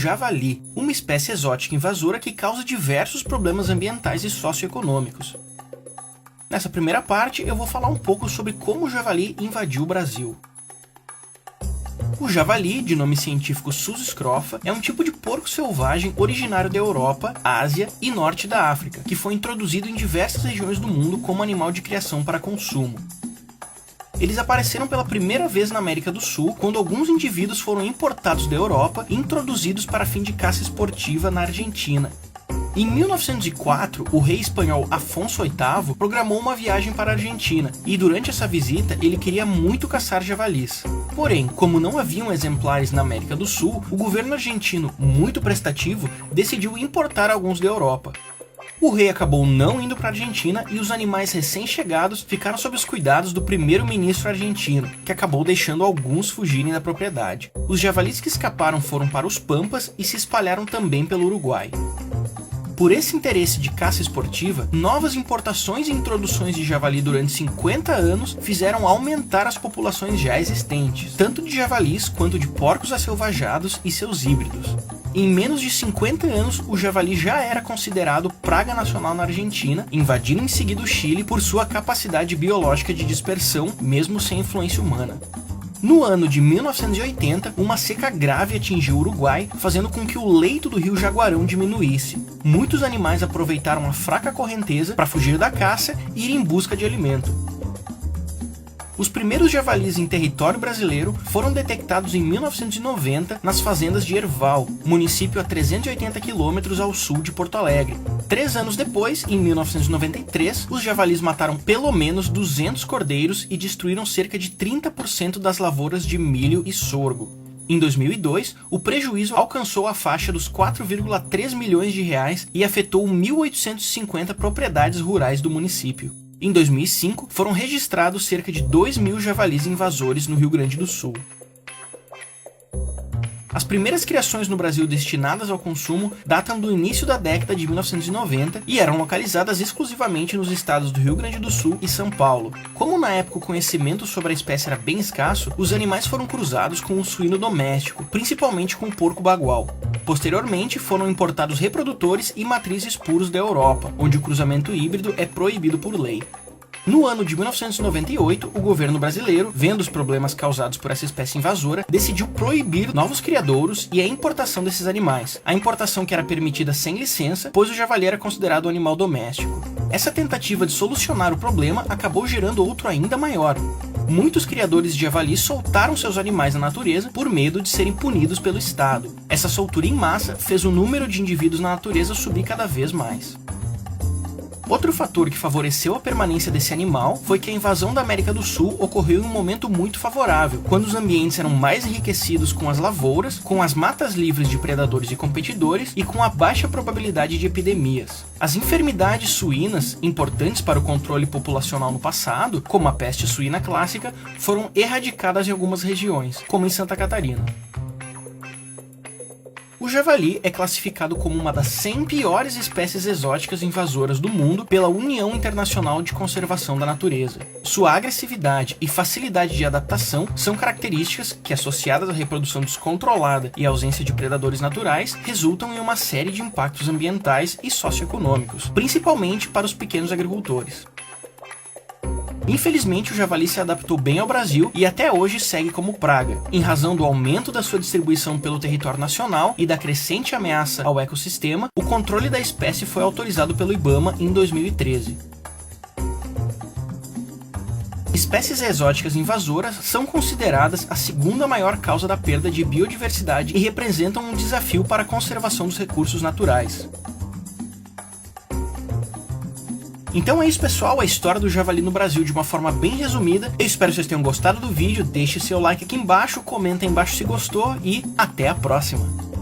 javali, uma espécie exótica invasora que causa diversos problemas ambientais e socioeconômicos. Nessa primeira parte, eu vou falar um pouco sobre como o javali invadiu o Brasil. O javali, de nome científico Sus scrofa, é um tipo de porco selvagem originário da Europa, Ásia e Norte da África, que foi introduzido em diversas regiões do mundo como animal de criação para consumo. Eles apareceram pela primeira vez na América do Sul, quando alguns indivíduos foram importados da Europa e introduzidos para fim de caça esportiva na Argentina. Em 1904, o rei espanhol Afonso VIII programou uma viagem para a Argentina, e durante essa visita ele queria muito caçar javalis. Porém, como não haviam exemplares na América do Sul, o governo argentino, muito prestativo, decidiu importar alguns da Europa. O rei acabou não indo para a Argentina e os animais recém-chegados ficaram sob os cuidados do primeiro-ministro argentino, que acabou deixando alguns fugirem da propriedade. Os javalis que escaparam foram para os Pampas e se espalharam também pelo Uruguai. Por esse interesse de caça esportiva, novas importações e introduções de javali durante 50 anos fizeram aumentar as populações já existentes, tanto de javalis quanto de porcos acelvajados e seus híbridos. Em menos de 50 anos, o javali já era considerado praga nacional na Argentina, invadindo em seguida o Chile por sua capacidade biológica de dispersão, mesmo sem influência humana. No ano de 1980, uma seca grave atingiu o Uruguai, fazendo com que o leito do rio Jaguarão diminuísse. Muitos animais aproveitaram a fraca correnteza para fugir da caça e ir em busca de alimento. Os primeiros javalis em território brasileiro foram detectados em 1990 nas fazendas de Herval, município a 380 km ao sul de Porto Alegre. 3 anos depois, em 1993, os javalis mataram pelo menos 200 cordeiros e destruíram cerca de 30% das lavouras de milho e sorgo. Em 2002, o prejuízo alcançou a faixa dos 4,3 milhões de reais e afetou 1.850 propriedades rurais do município. Em 2005, foram registrados cerca de 2.000 javalis invasores no Rio Grande do Sul. As primeiras criações no Brasil destinadas ao consumo datam do início da década de 1990 e eram localizadas exclusivamente nos estados do Rio Grande do Sul e São Paulo. Como na época o conhecimento sobre a espécie era bem escasso, os animais foram cruzados com o suíno doméstico, principalmente com o porco bagual. Posteriormente, foram importados reprodutores e matrizes puros da Europa, onde o cruzamento híbrido é proibido por lei. No ano de 1998, o governo brasileiro, vendo os problemas causados por essa espécie invasora, decidiu proibir novos criadouros e a importação desses animais. A importação que era permitida sem licença, pois o javali era considerado um animal doméstico. Essa tentativa de solucionar o problema acabou gerando outro ainda maior. Muitos criadores de javali soltaram seus animais na natureza por medo de serem punidos pelo Estado. Essa soltura em massa fez o número de indivíduos na natureza subir cada vez mais. Outro fator que favoreceu a permanência desse animal foi que a invasão da América do Sul ocorreu em um momento muito favorável, quando os ambientes eram mais enriquecidos com as lavouras, com as matas livres de predadores e competidores e com a baixa probabilidade de epidemias. As enfermidades suínas, importantes para o controle populacional no passado, como a peste suína clássica, foram erradicadas em algumas regiões, como em Santa Catarina. O javali é classificado como uma das 100 piores espécies exóticas invasoras do mundo pela União Internacional de Conservação da Natureza. Sua agressividade e facilidade de adaptação são características que, associadas à reprodução descontrolada e à ausência de predadores naturais, resultam em uma série de impactos ambientais e socioeconômicos, principalmente para os pequenos agricultores. Infelizmente, o javali se adaptou bem ao Brasil e até hoje segue como praga, em razão do aumento da sua distribuição pelo território nacional e da crescente ameaça ao ecossistema. O controle da espécie foi autorizado pelo IBAMA em 2013. Espécies exóticas invasoras são consideradas a segunda maior causa da perda de biodiversidade e representam um desafio para a conservação dos recursos naturais. Então é isso, pessoal, a história do javali no Brasil de uma forma bem resumida. Eu espero que vocês tenham gostado do vídeo, deixe seu like aqui embaixo, comenta aí embaixo se gostou e até a próxima!